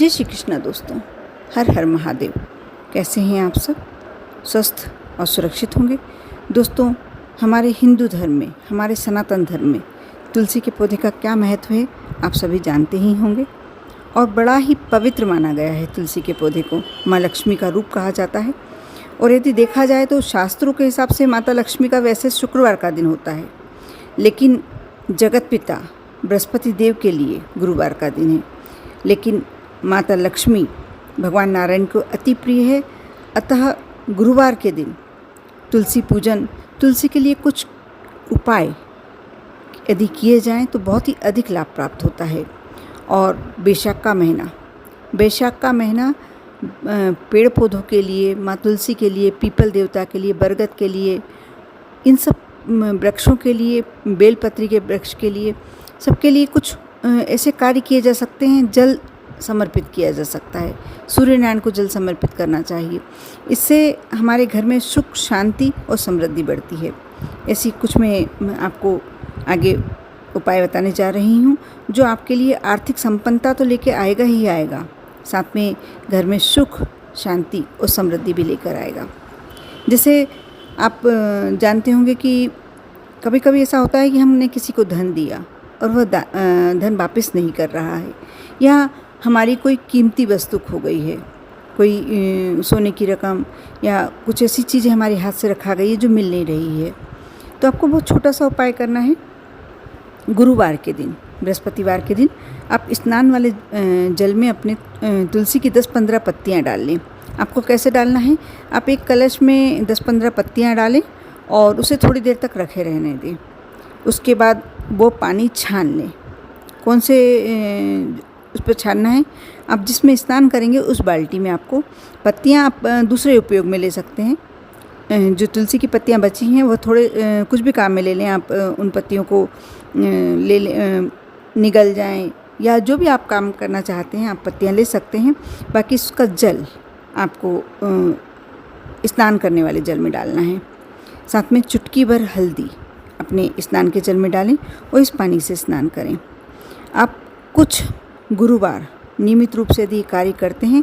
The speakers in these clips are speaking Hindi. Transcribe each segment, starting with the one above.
जय श्री कृष्णा दोस्तों। हर हर महादेव। कैसे हैं आप सब? स्वस्थ और सुरक्षित होंगे। दोस्तों, हमारे हिंदू धर्म में, हमारे सनातन धर्म में तुलसी के पौधे का क्या महत्व है आप सभी जानते ही होंगे। और बड़ा ही पवित्र माना गया है तुलसी के पौधे को। माँ लक्ष्मी का रूप कहा जाता है। और यदि देखा जाए तो शास्त्रों के हिसाब से माता लक्ष्मी का वैसे शुक्रवार का दिन होता है, लेकिन जगत पिता बृहस्पति देव के लिए गुरुवार का दिन है। लेकिन माता लक्ष्मी भगवान नारायण को अति प्रिय है, अतः गुरुवार के दिन तुलसी पूजन, तुलसी के लिए कुछ उपाय यदि किए जाएं तो बहुत ही अधिक लाभ प्राप्त होता है। और बैसाख का महीना पेड़ पौधों के लिए, माँ तुलसी के लिए, पीपल देवता के लिए, बरगद के लिए, इन सब वृक्षों के लिए, बेलपत्री के वृक्ष के लिए, सबके लिए कुछ ऐसे कार्य किए जा सकते हैं। जल समर्पित किया जा सकता है, सूर्य नारायण को जल समर्पित करना चाहिए। इससे हमारे घर में सुख, शांति और समृद्धि बढ़ती है। ऐसी कुछ मैं आपको आगे उपाय बताने जा रही हूँ जो आपके लिए आर्थिक संपन्नता तो लेके आएगा ही आएगा, साथ में घर में सुख, शांति और समृद्धि भी लेकर आएगा। जैसे आप जानते होंगे कि कभी कभी ऐसा होता है कि हमने किसी को धन दिया और वह धन वापस नहीं कर रहा है, या हमारी कोई कीमती वस्तु खो गई है, कोई सोने की रकम या कुछ ऐसी चीज़ें हमारे हाथ से रखा गई है जो मिल नहीं रही है। तो आपको बहुत छोटा सा उपाय करना है। गुरुवार के दिन, बृहस्पतिवार के दिन आप स्नान वाले जल में अपने तुलसी की 10-15 पत्तियाँ डाल लें। आपको कैसे डालना है? आप एक कलश में 10-15 पत्तियाँ डालें और उसे थोड़ी देर तक रखे रहने दें। उसके बाद वो पानी छान लें। कौन से उस पर छानना है? आप जिसमें स्नान करेंगे उस बाल्टी में आपको पत्तियाँ आप दूसरे उपयोग में ले सकते हैं। जो तुलसी की पत्तियाँ बची हैं वो थोड़े कुछ भी काम में ले लें। आप उन पत्तियों को ले लें, निगल जाएं, या जो भी आप काम करना चाहते हैं आप पत्तियाँ ले सकते हैं। बाकी उसका जल आपको स्नान करने वाले जल में डालना है। साथ में चुटकी भर हल्दी अपने स्नान के जल में डालें और इस पानी से स्नान करें। आप कुछ गुरुवार नियमित रूप से यदि कार्य करते हैं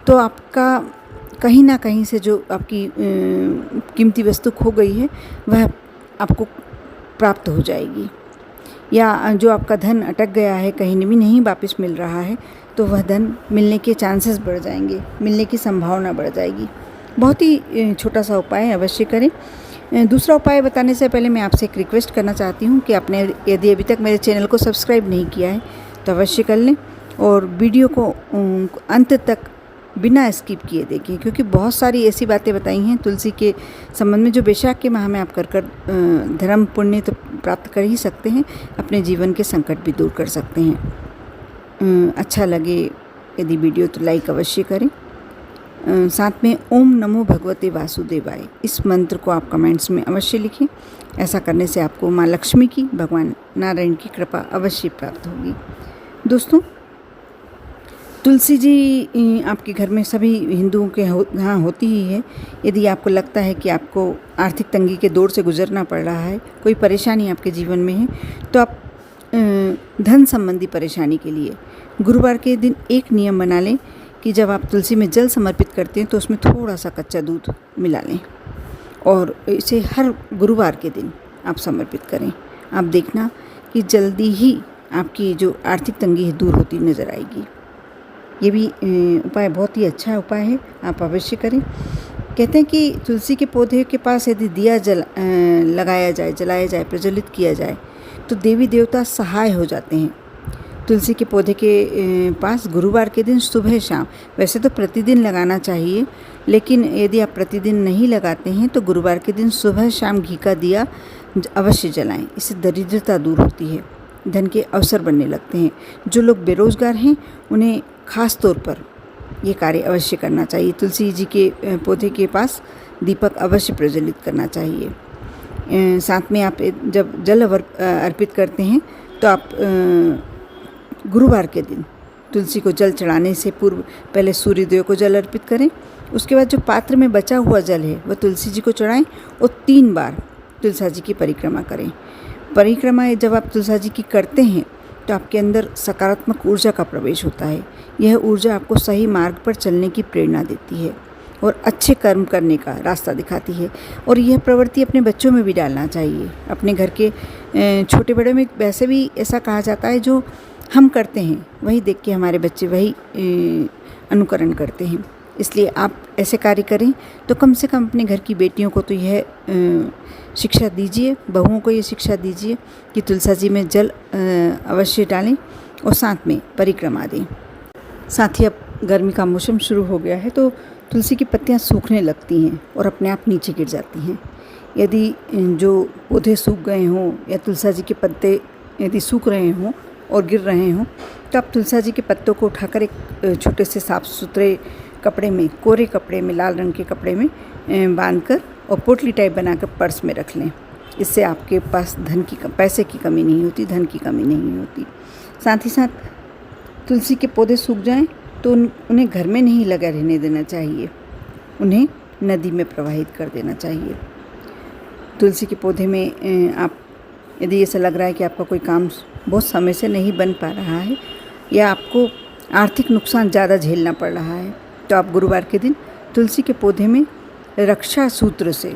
तो आपका कहीं ना कहीं से जो आपकी कीमती वस्तु खो गई है वह आपको प्राप्त हो जाएगी, या जो आपका धन अटक गया है, कहीं भी नहीं वापस मिल रहा है, तो वह धन मिलने के चांसेस बढ़ जाएंगे, मिलने की संभावना बढ़ जाएगी। बहुत ही छोटा सा उपाय अवश्य करें। दूसरा उपाय बताने से पहले मैं आपसे एक रिक्वेस्ट करना चाहती हूँ कि आपने यदि अभी तक मेरे चैनल को सब्सक्राइब नहीं किया है तो अवश्य कर लें और वीडियो को अंत तक बिना स्किप किए देखें, क्योंकि बहुत सारी ऐसी बातें बताई हैं तुलसी के संबंध में जो बैसाख के माह में आप कर धर्म पुण्य तो प्राप्त कर ही सकते हैं, अपने जीवन के संकट भी दूर कर सकते हैं। अच्छा लगे यदि वीडियो तो लाइक अवश्य करें। साथ में ओम नमो भगवते वासुदेवाय इस मंत्र को आप कमेंट्स में अवश्य लिखें। ऐसा करने से आपको माँ लक्ष्मी की, भगवान नारायण की कृपा अवश्य प्राप्त होगी। दोस्तों, तुलसी जी आपके घर में सभी हिंदुओं के यहाँ होती ही है। यदि आपको लगता है कि आपको आर्थिक तंगी के दौर से गुजरना पड़ रहा है, कोई परेशानी आपके जीवन में है, तो आप धन संबंधी परेशानी के लिए गुरुवार के दिन एक नियम बना लें कि जब आप तुलसी में जल समर्पित करते हैं तो उसमें थोड़ा सा कच्चा दूध मिला लें और इसे हर गुरुवार के दिन आप समर्पित करें। आप देखना कि जल्दी ही आपकी जो आर्थिक तंगी है दूर होती नज़र आएगी। ये भी उपाय बहुत ही अच्छा उपाय है, आप अवश्य करें। कहते हैं कि तुलसी के पौधे के पास यदि दिया लगाया जाए, जलाया जाए, प्रज्वलित किया जाए तो देवी देवता सहाय हो जाते हैं। तुलसी के पौधे के पास गुरुवार के दिन सुबह शाम, वैसे तो प्रतिदिन लगाना चाहिए, लेकिन यदि आप प्रतिदिन नहीं लगाते हैं तो गुरुवार के दिन सुबह शाम घी का दिया अवश्य जलाएं। इससे दरिद्रता दूर होती है, धन के अवसर बनने लगते हैं। जो लोग बेरोजगार हैं उन्हें खास तौर पर ये कार्य अवश्य करना चाहिए। तुलसी जी के पौधे के पास दीपक अवश्य प्रज्वलित करना चाहिए। साथ में आप जब जल अर्पित करते हैं तो आप गुरुवार के दिन तुलसी को जल चढ़ाने से पूर्व पहले सूर्यदेव को जल अर्पित करें। उसके बाद जो पात्र में बचा हुआ जल है वह तुलसी जी को चढ़ाएं और 3 बार तुलसा जी की परिक्रमा करें। परिक्रमा जब आप तुलसा जी की करते हैं तो आपके अंदर सकारात्मक ऊर्जा का प्रवेश होता है। यह ऊर्जा आपको सही मार्ग पर चलने की प्रेरणा देती है और अच्छे कर्म करने का रास्ता दिखाती है। और यह प्रवृत्ति अपने बच्चों में भी डालना चाहिए। अपने घर के छोटे बड़े में वैसे भी ऐसा कहा जाता है, जो हम करते हैं वही देख के हमारे बच्चे वही अनुकरण करते हैं। इसलिए आप ऐसे कार्य करें तो कम से कम अपने घर की बेटियों को तो यह शिक्षा दीजिए, बहुओं को ये शिक्षा दीजिए कि तुलसा जी में जल अवश्य डालें और साथ में परिक्रमा दें। साथ ही अब गर्मी का मौसम शुरू हो गया है तो तुलसी की पत्तियां सूखने लगती हैं और अपने आप नीचे गिर जाती हैं। यदि जो पौधे सूख गए हों या तुलसा जी के पत्ते यदि सूख रहे हों और गिर रहे हों तो आप तुलसा जी के पत्तों को उठाकर एक छोटे से साफ़ सुथरे कपड़े में, कोरे कपड़े में, लाल रंग के कपड़े में बांधकर और पोटली टाइप बनाकर पर्स में रख लें। इससे आपके पास पैसे की कमी नहीं होती, धन की कमी नहीं होती। साथ ही साथ तुलसी के पौधे सूख जाएं तो उन्हें घर में नहीं लगा रहने देना चाहिए, उन्हें नदी में प्रवाहित कर देना चाहिए। तुलसी के पौधे में आप यदि ऐसा लग रहा है कि आपका कोई काम बहुत समय से नहीं बन पा रहा है या आपको आर्थिक नुकसान ज़्यादा झेलना पड़ रहा है तो आप गुरुवार के दिन तुलसी के पौधे में रक्षा सूत्र से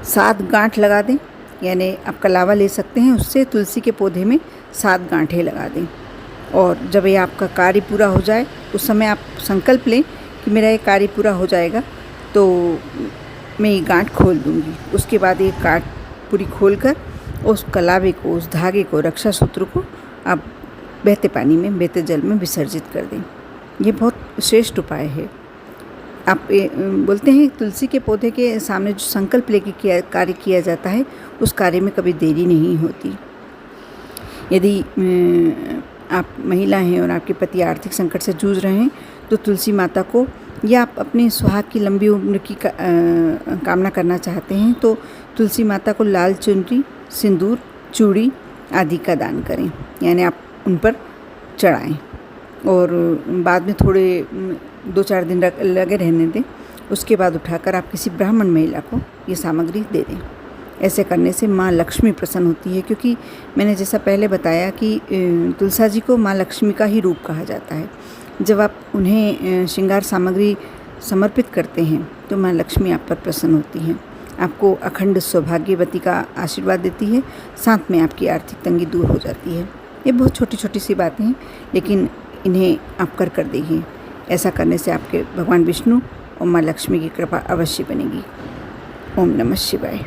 7 गांठ लगा दें। यानी आप कलावा ले सकते हैं, उससे तुलसी के पौधे में 7 गांठें लगा दें। और जब ये आपका कार्य पूरा हो जाए उस समय आप संकल्प लें कि मेरा ये कार्य पूरा हो जाएगा तो मैं ये गांठ खोल दूँगी। उसके बाद ये गांठ पूरी खोलकर उस कलावे को, उस धागे को, रक्षा सूत्र को आप बहते पानी में, बहते जल में विसर्जित कर दें। ये बहुत श्रेष्ठ उपाय है। आप बोलते हैं तुलसी के पौधे के सामने जो संकल्प लेके कार्य किया जाता है उस कार्य में कभी देरी नहीं होती। यदि आप महिला हैं और आपके पति आर्थिक संकट से जूझ रहे हैं तो तुलसी माता को, या आप अपने सुहाग की लंबी उम्र की कामना करना चाहते हैं तो तुलसी माता को लाल चुनरी, सिंदूर, चूड़ी आदि का दान करें। यानी आप उन पर चढ़ाएं और बाद में थोड़े 2-4 दिन लगे रहने दें। उसके बाद उठाकर आप किसी ब्राह्मण महिला को ये सामग्री दे दें। ऐसे करने से माँ लक्ष्मी प्रसन्न होती है, क्योंकि मैंने जैसा पहले बताया कि तुलसा जी को माँ लक्ष्मी का ही रूप कहा जाता है। जब आप उन्हें श्रृंगार सामग्री समर्पित करते हैं तो माँ लक्ष्मी आप पर प्रसन्न होती हैं, आपको अखंड सौभाग्यवती का आशीर्वाद देती है, साथ में आपकी आर्थिक तंगी दूर हो जाती है। ये बहुत छोटी छोटी सी बातें हैं, लेकिन इन्हें आप कर देखिए। ऐसा करने से आपके भगवान विष्णु और माँ लक्ष्मी की कृपा अवश्य बनेगी। ओम नमः शिवाय।